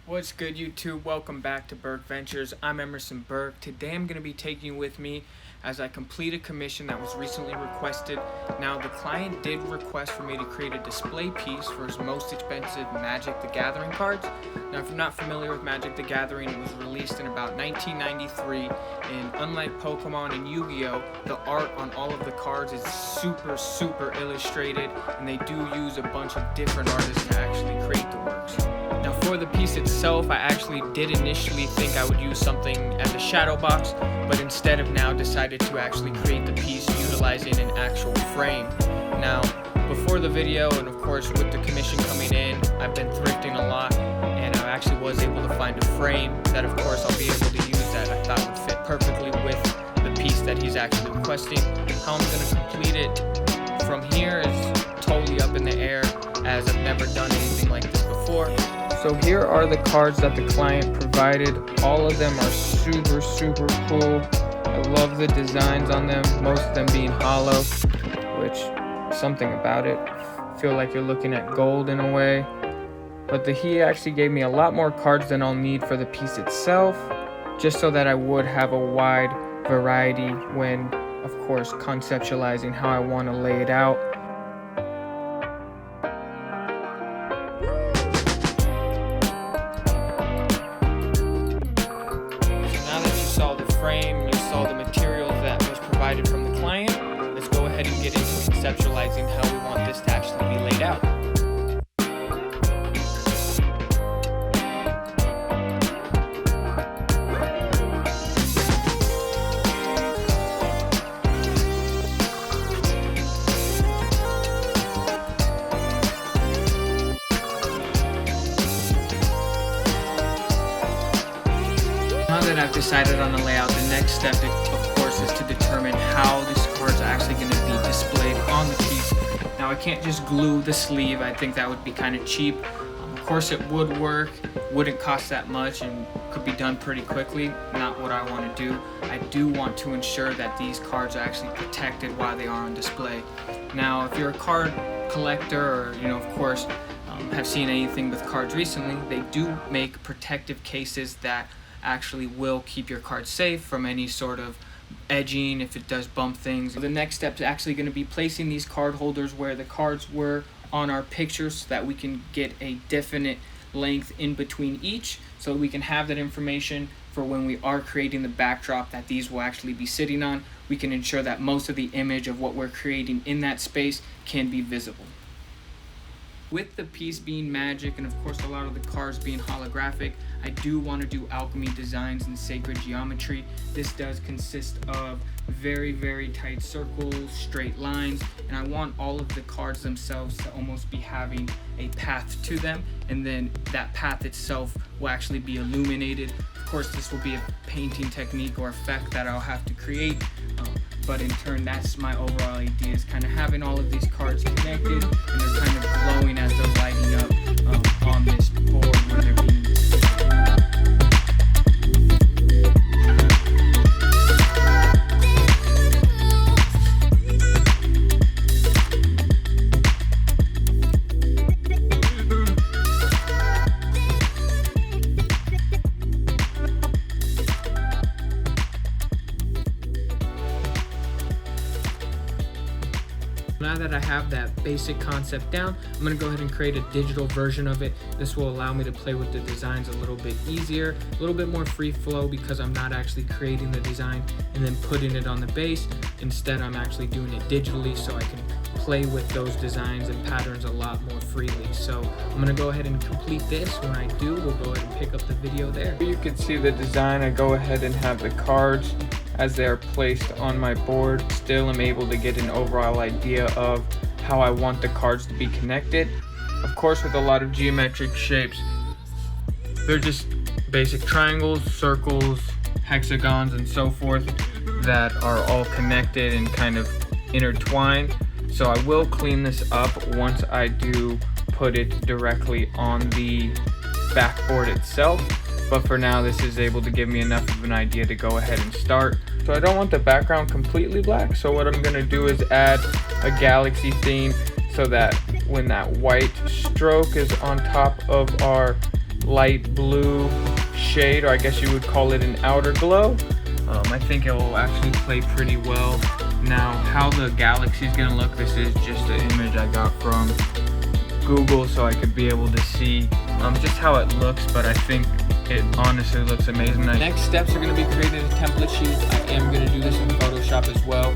What's good, YouTube? Welcome back to Burke Ventures. I'm Emerson Burke. Today I'm going to be taking you with me as I complete a commission that was recently requested. Now, the client did request for me to create a display piece for his most expensive Magic the Gathering cards. Now, if you're not familiar with Magic the Gathering, it was released in about 1993, and unlike Pokemon and Yu-Gi-Oh!, the art on all of the cards is super illustrated, and they do use a bunch of different artists to actually create the works. Now, for the piece itself, I actually did initially think I would use something as a shadow box, but instead have now decided to actually create the piece utilizing an actual frame. Now, before the video, and of course with the commission coming in, I've been thrifting a lot, and I actually was able to find a frame that of course I'll be able to use that I thought would fit perfectly with the piece that he's actually requesting. How I'm going to complete it from here is totally up in the air, as I've never done anything like this before. So here are the cards that the client provided. All of them are super cool. I love the designs on them, most of them being hollow, which something about it. Feel like you're looking at gold in a way. But he actually gave me a lot more cards than I'll need for the piece itself, just so that I would have a wide variety when, of course, conceptualizing how I want to lay it out. Frame, you saw the materials that was provided from the client. Let's go ahead and get into conceptualizing how we want this to actually be laid out. Now that I've decided on the layout, the next step, of course, is to determine how this card is actually going to be displayed on the piece. Now, I can't just glue the sleeve. I think that would be kind of cheap. Of course, it would work, wouldn't cost that much, and could be done pretty quickly. Not what I want to do. I do want to ensure that these cards are actually protected while they are on display. Now, if you're a card collector, or, of course, have seen anything with cards recently, they do make protective cases that actually will keep your card safe from any sort of edging if it does bump things. The next step is actually going to be placing these card holders where the cards were on our pictures, so that we can get a definite length in between each, so we can have that information for when we are creating the backdrop that these will actually be sitting on. We can ensure that most of the image of what we're creating in that space can be visible. With the piece being Magic, and of course a lot of the cards being holographic, I do want to do alchemy designs and sacred geometry. This does consist of very tight circles, straight lines, and I want all of the cards themselves to almost be having a path to them, and then that path itself will actually be illuminated. Of course, this will be a painting technique or effect that I'll have to create. But in turn, that's my overall idea, is kind of having all of these cards connected, and they're kind of glowing as they're lighting up on this board when they're being Now that I have that basic concept down, I'm going to go ahead and create a digital version of it. This will allow me to play with the designs a little bit easier, a little bit more free flow, because I'm not actually creating the design and then putting it on the base. Instead, I'm actually doing it digitally, so I can play with those designs and patterns a lot more freely. So I'm going to go ahead and complete this. When I do, we'll go ahead and pick up the video there. You can see the design. I go ahead and have the cards as they are placed on my board. Still am able to get an overall idea of how I want the cards to be connected. Of course, with a lot of geometric shapes, they're just basic triangles, circles, hexagons, and so forth that are all connected and kind of intertwined. So I will clean this up once I do put it directly on the backboard itself. But for now, this is able to give me enough of an idea to go ahead and start. So I don't want the background completely black, so what I'm going to do is add a galaxy theme so that when that white stroke is on top of our light blue shade, or I guess you would call it an outer glow. I think it will actually play pretty well. Now, how the Galaxy is gonna look, this is just an image I got from Google so I could be able to see just how it looks, but I think it honestly looks amazing. Next steps are going to be creating a template sheet. I am going to do this in Photoshop as well.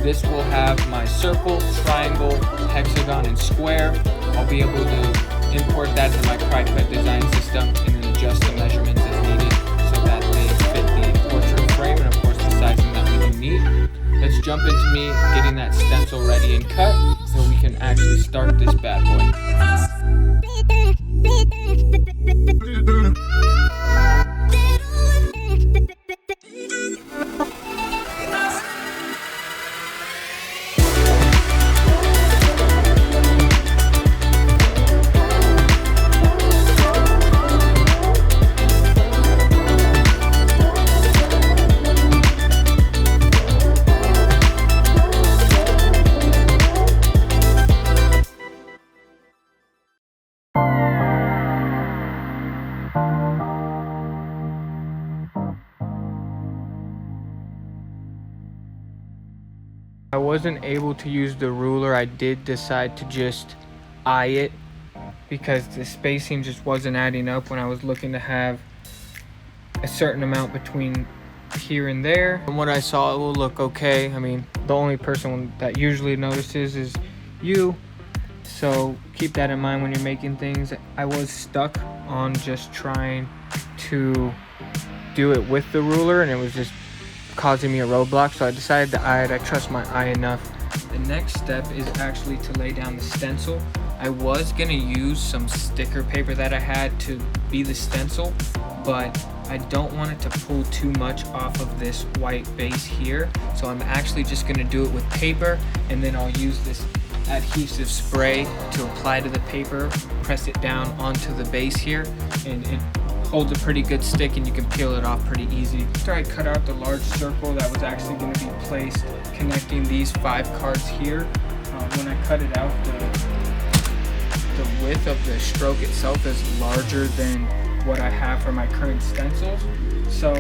This will have my circle, triangle, hexagon, and square. I'll be able to import that to my Cricut design system and then adjust the measurements as needed so that they fit the portrait frame and of course the sizing that we do need. Let's jump into me getting that stencil ready and cut so we can actually start this bad boy. I wasn't able to use the ruler. I did decide to just eye it because the spacing just wasn't adding up when I was looking to have a certain amount between here and there. From what I saw, it will look okay. I mean, the only person that usually notices is you, so keep that in mind when you're making things. I was stuck on just trying to do it with the ruler and it was just causing me a roadblock, so I decided to eye it. I trust my eye enough. The next step is actually to lay down the stencil. I was gonna use some sticker paper that I had to be the stencil, but I don't want it to pull too much off of this white base here, so I'm actually just gonna do it with paper, and then I'll use this adhesive spray to apply to the paper, press it down onto the base here, and it holds a pretty good stick and you can peel it off pretty easy. After I cut out the large circle that was actually going to be placed connecting these 5 cards here, when I cut it out, the width of the stroke itself is larger than what I have for my current stencils. So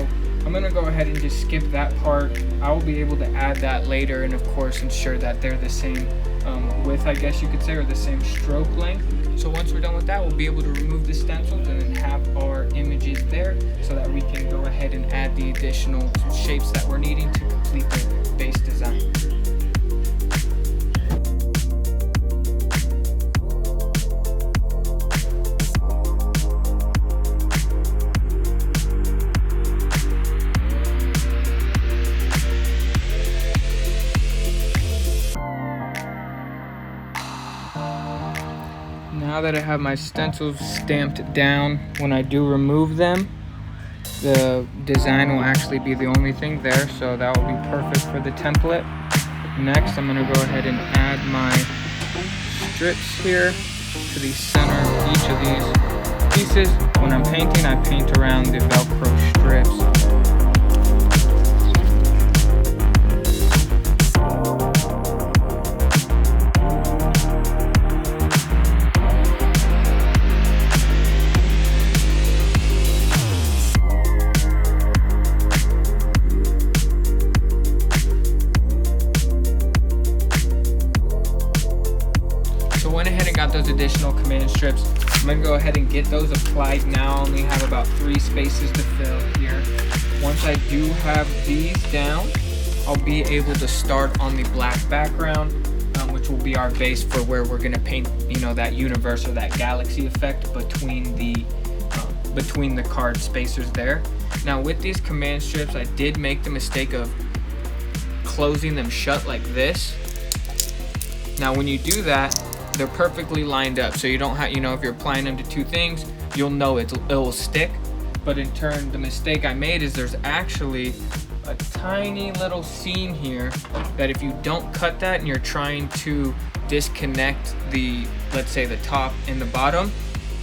I'm going to go ahead and just skip that part. I will be able to add that later and of course ensure that they're the same width, I guess you could say, or the same stroke length. So once we're done with that, we'll be able to remove the stencils and then have our images there so that we can go ahead and add the additional shapes that we're needing to complete the base design. Now that I have my stencils stamped down, when I do remove them, the design will actually be the only thing there, so that will be perfect for the template. Next, I'm going to go ahead and add my strips here to the center of each of these pieces. When I'm painting, I paint around the Velcro strips. Those additional command strips, I'm going to go ahead and get those applied now. I only have about 3 spaces to fill here. Once I do have these down, I'll be able to start on the black background, which will be our base for where we're going to paint, you know, that universe or that galaxy effect between the card spacers there. Now with these command strips, I did make the mistake of closing them shut like this. Now when you do that, they're perfectly lined up, so you don't have, you know, if you're applying them to 2 things, you'll know it will stick. But in turn, the mistake I made is there's actually a tiny little seam here that if you don't cut that and you're trying to disconnect the, let's say, the top and the bottom,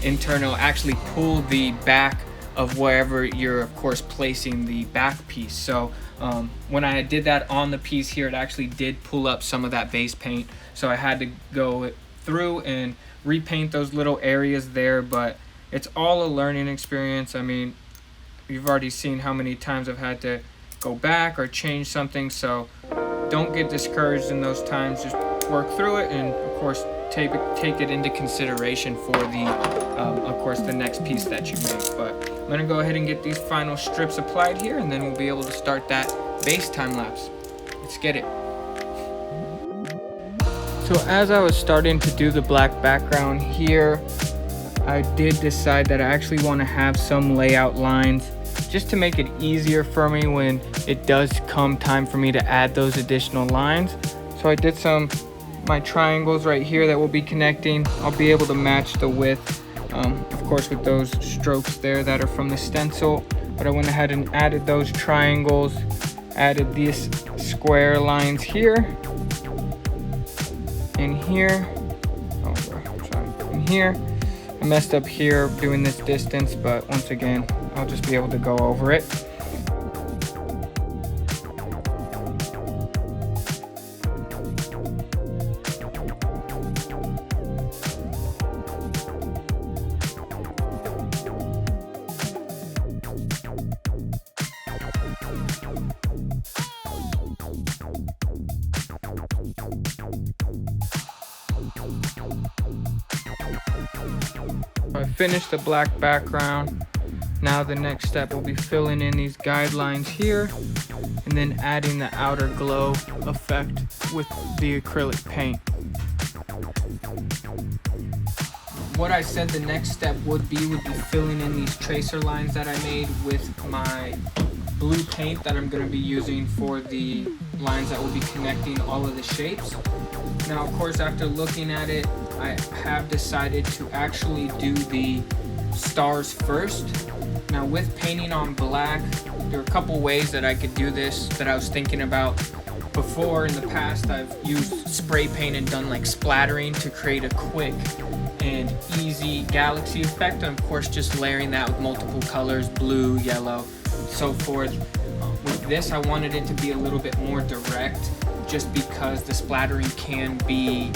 in turn it'll actually pull the back of wherever you're of course placing the back piece. So when I did that on the piece here, it actually did pull up some of that base paint, so I had to go through and repaint those little areas there, but it's all a learning experience. I mean, you've already seen how many times I've had to go back or change something, so don't get discouraged in those times. Just work through it, and of course take it into consideration for the of course the next piece that you make. But I'm gonna go ahead and get these final strips applied here, and then we'll be able to start that base time lapse. Let's get it. So as I was starting to do the black background here, I did decide that I actually want to have some layout lines just to make it easier for me when it does come time for me to add those additional lines. So I did my triangles right here that will be connecting. I'll be able to match the width, of course, with those strokes there that are from the stencil. But I went ahead and added those triangles, added these square lines here and here. Oh, sorry, and here. I messed up here doing this distance, but once again, I'll just be able to go over it. I finished the black background. Now the next step will be filling in these guidelines here and then adding the outer glow effect with the acrylic paint. What I said the next step would be filling in these tracer lines that I made with my blue paint that I'm going to be using for the lines that will be connecting all of the shapes. Now, of course, after looking at it, I have decided to actually do the stars first. Now, with painting on black, there are a couple ways that I could do this that I was thinking about. Before, in the past, I've used spray paint and done like splattering to create a quick and easy galaxy effect. And of course, just layering that with multiple colors, blue, yellow, so forth. With this, I wanted it to be a little bit more direct, just because the splattering can be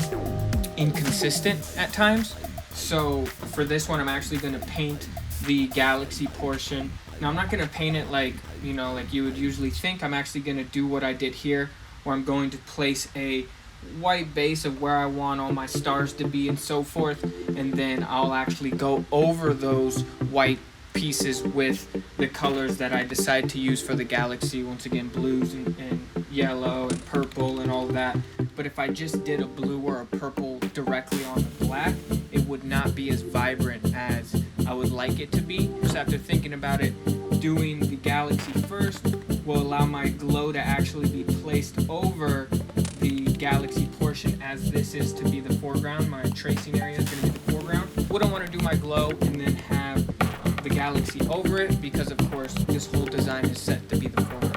inconsistent at times. So for this one, I'm actually going to paint the galaxy portion. Now, I'm not going to paint it like you would usually think. I'm actually going to do what I did here, where I'm going to place a white base of where I want all my stars to be and so forth, and then I'll actually go over those white pieces with the colors that I decide to use for the galaxy. Once again, blues and yellow and purple and all of that. But if I just did a blue or a purple directly on the black, it would not be as vibrant as I would like it to be. So after thinking about it, doing the galaxy first will allow my glow to actually be placed over the galaxy portion, as this is to be the foreground. My tracing area is going to be the foreground. Wouldn't want to do my glow and then have the galaxy over it, because of course this whole design is set to be the foreground.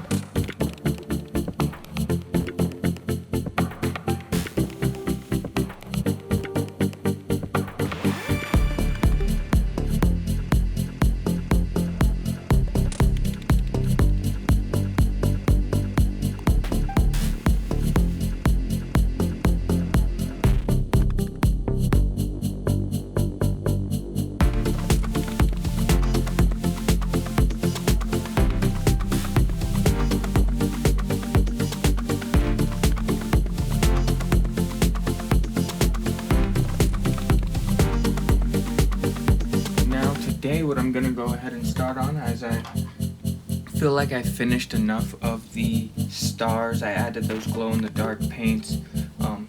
What I'm gonna go ahead and start on, as I feel like I finished enough of the stars. I added those glow in the dark paints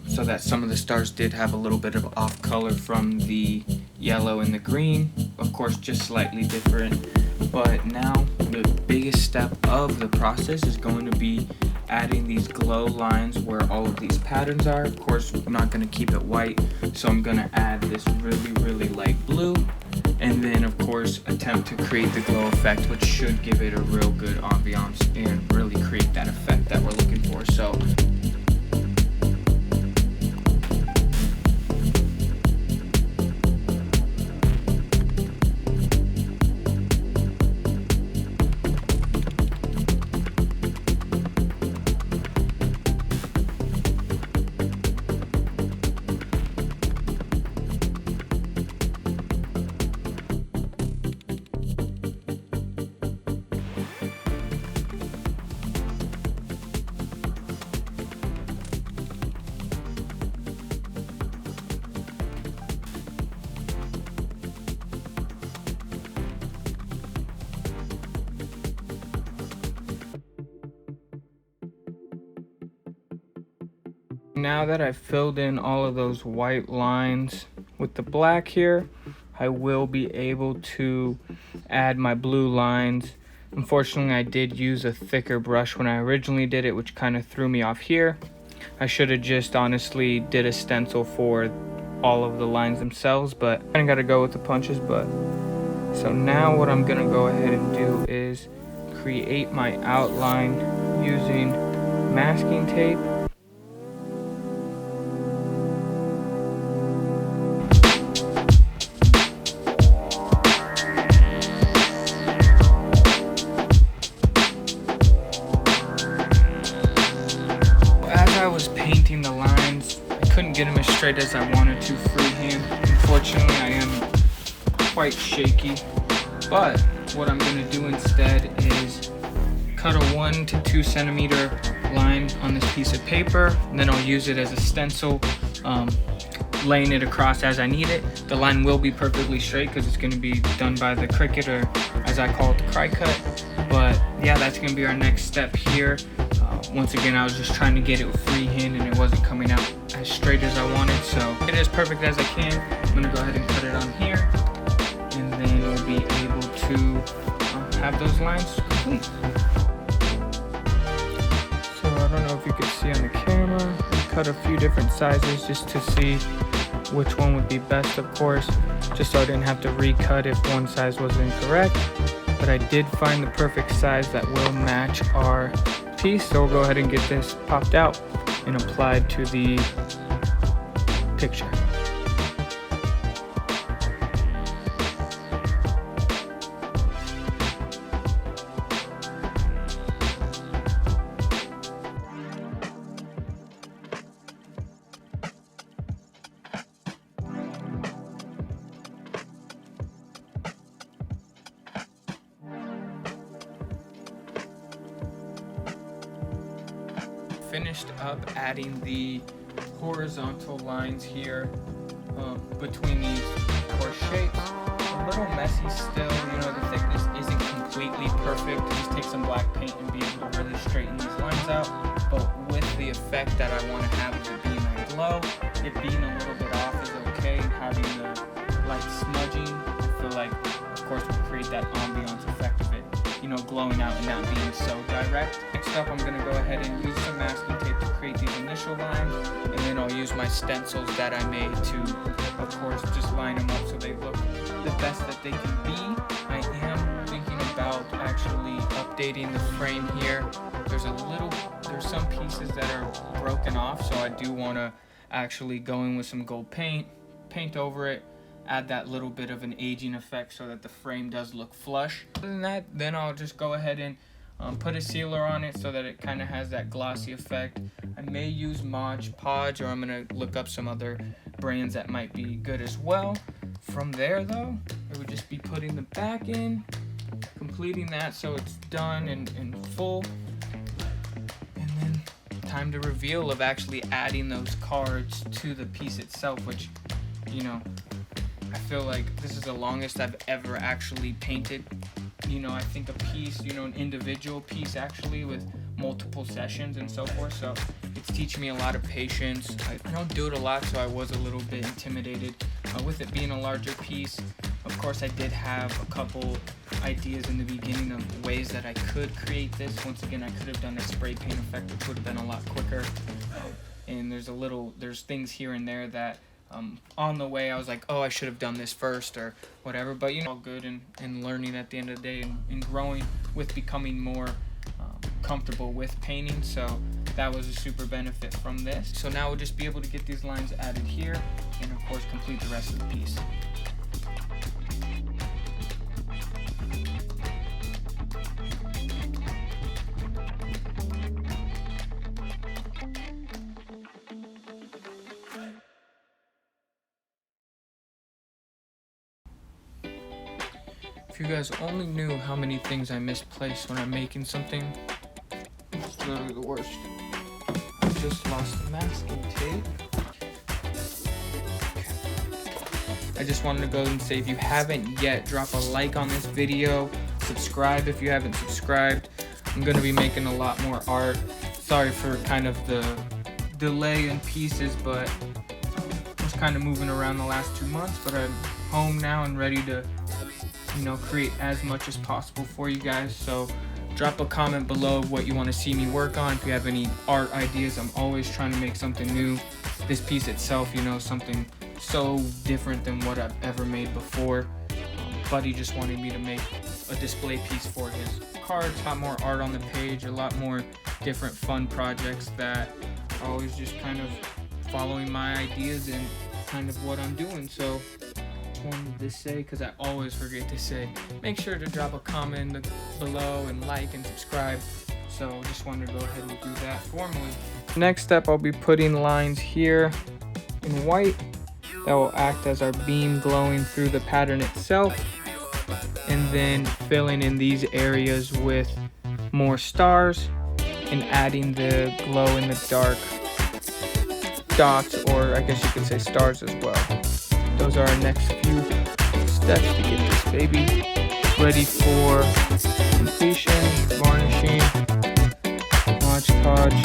so that some of the stars did have a little bit of off color from the yellow and the green, of course just slightly different. But now the biggest step of the process is going to be adding these glow lines where all of these patterns are. Of course, I'm not going to keep it white, so I'm going to add this really light blue, and then of course attempt to create the glow effect, which should give it a real good ambiance and really create that effect that we're looking for. So Now that I've filled in all of those white lines with the black here, I will be able to add my blue lines. Unfortunately, I did use a thicker brush when I originally did it, which kind of threw me off here. I should have just honestly did a stencil for all of the lines themselves, but I gotta go with the punches. But so now what I'm gonna go ahead and do is create my outline using masking tape. Painting the lines, I couldn't get them as straight as I wanted to freehand. Unfortunately, I am quite shaky, but what I'm going to do instead is cut a 1 to 2 centimeter line on this piece of paper, and then I'll use it as a stencil, laying it across as I need it. The line will be perfectly straight because it's going to be done by the Cricut, or as I call it, the cry cut. But yeah, that's going to be our next step here. Once again, I was just trying to get it freehand and it wasn't coming out as straight as I wanted, so it is perfect as I can. I'm going to go ahead and cut it on here, and then we'll be able to have those lines complete. So I don't know if you can see on the camera, I cut a few different sizes just to see which one would be best, of course, just so I didn't have to recut if one size was incorrect. But I did find the perfect size that will match our piece, so we'll go ahead and get this popped out and applied to the picture. Finished up adding the horizontal lines here between these four shapes. A little messy still, you know, the thickness isn't completely perfect. Just take some black paint and be able to really straighten these lines out. But with the effect that I want to have of it being a glow, it being a little bit off is okay. Having the light smudging, I feel like, of course, will create that ambiance effect of it, you know, glowing out and not being so direct. Next up, I'm going to go ahead and use some masking tape to create these initial lines, and then I'll use my stencils that I made to, of course, just line them up so they look the best that they can be. I am thinking about actually updating the frame here. There's some pieces that are broken off, so I do want to actually go in with some gold paint over it, add that little bit of an aging effect so that the frame does look flush. Other than that, then I'll just go ahead and put a sealer on it so that it kind of has that glossy effect. I may use Mod Podge, or I'm going to look up some other brands that might be good as well. From there though, it would just be putting the back in, completing that so it's done and full, and then time to reveal of actually adding those cards to the piece itself, which, you know, I feel like this is the longest I've ever actually painted. You know, I think a piece, you know, an individual piece actually with multiple sessions and so forth. So it's teaching me a lot of patience. I don't do it a lot, so I was a little bit intimidated with it being a larger piece. Of course, I did have a couple ideas in the beginning of ways that I could create this. Once again, I could have done a spray paint effect, which would have been a lot quicker. And there's things here and there that on the way I was like, oh, I should have done this first or whatever, but you know, all good and learning at the end of the day and growing with becoming more comfortable with painting. So that was a super benefit from this. So now we'll just be able to get these lines added here and of course complete the rest of the piece. If you guys only knew how many things I misplace when I'm making something, it's literally the worst. I just lost the masking tape. I just wanted to go and say, if you haven't yet, drop a like on this video, subscribe if you haven't subscribed. I'm going to be making a lot more art. Sorry for kind of the delay in pieces, but I was kind of moving around the last 2 months, but I'm home now and ready to, create as much as possible for you guys. So drop a comment below of what you want to see me work on. If you have any art ideas, I'm always trying to make something new. This piece itself, something so different than what I've ever made before. Buddy just wanted me to make a display piece for his cards, a lot more art on the page, a lot more different fun projects that are always just kind of following my ideas and kind of what I'm doing. So just wanted to say, because I always forget to say, make sure to drop a comment below and like and subscribe. So just wanted to go ahead and do that formally. Next up, I'll be putting lines here in white that will act as our beam glowing through the pattern itself, and then filling in these areas with more stars and adding the glow in the dark dots, or I guess you could say stars as well. Those are our next few steps to get this baby ready for completion, varnishing, Mod Podge.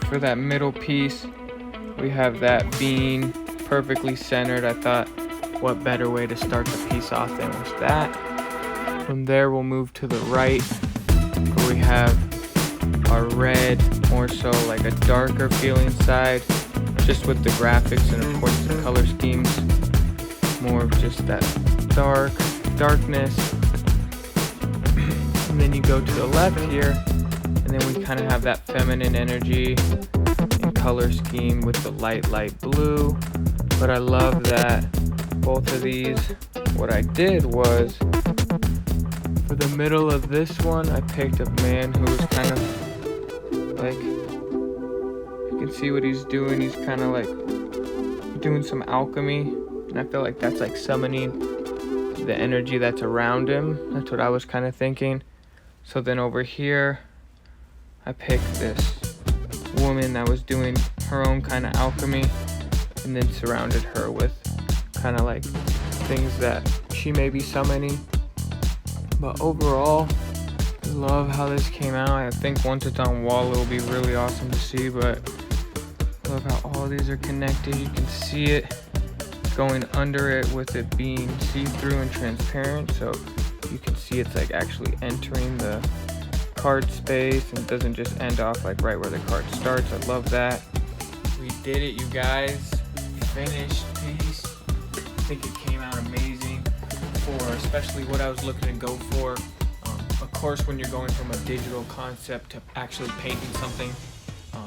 For that middle piece, we have that being perfectly centered. I thought, what better way to start the piece off than with that. From there, we'll move to the right, where we have our red, more so like a darker feeling side, just with the graphics and of course the color schemes, more of just that darkness. And then you go to the left here, and then we kind of have that feminine energy and color scheme with the light blue. But I love that both of these, what I did was, for the middle of this one, I picked a man who was kind of like, you can see what he's doing. He's kind of like doing some alchemy, and I feel like that's like summoning the energy that's around him. That's what I was kind of thinking. So then over here, I picked this woman that was doing her own kind of alchemy, and then surrounded her with kind of like things that she may be summoning. But overall, I love how this came out. I think once it's on wall, it will be really awesome to see, but I love how all these are connected. You can see it going under it with it being see-through and transparent, so you can see it's like actually entering the card space and doesn't just end off like right where the card starts. I love that. We did it, you guys. Finished piece. I think it came out amazing for especially what I was looking to go for. Of course, when you're going from a digital concept to actually painting something,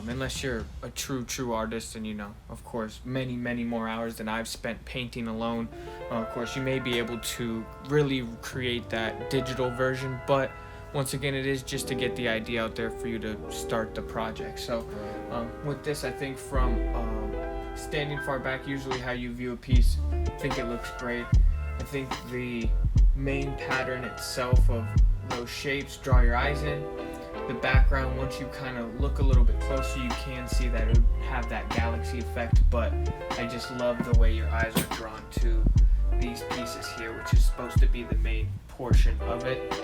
unless you're a true artist, and of course many more hours than I've spent painting alone, of course you may be able to really create that digital version, but once again, it is just to get the idea out there for you to start the project. So with this, I think from standing far back, usually how you view a piece, I think it looks great. I think the main pattern itself of those shapes, draw your eyes in. The background, once you kind of look a little bit closer, you can see that it would have that galaxy effect, but I just love the way your eyes are drawn to these pieces here, which is supposed to be the main portion of it.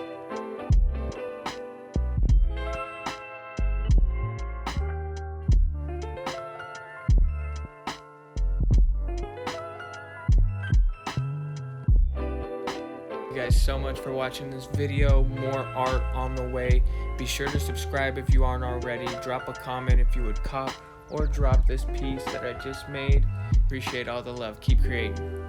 Thank you guys so much for watching this video. More art on the way. Be sure to subscribe if you aren't already. Drop a comment if you would cop, or drop this piece that I just made. Appreciate all the love. Keep creating.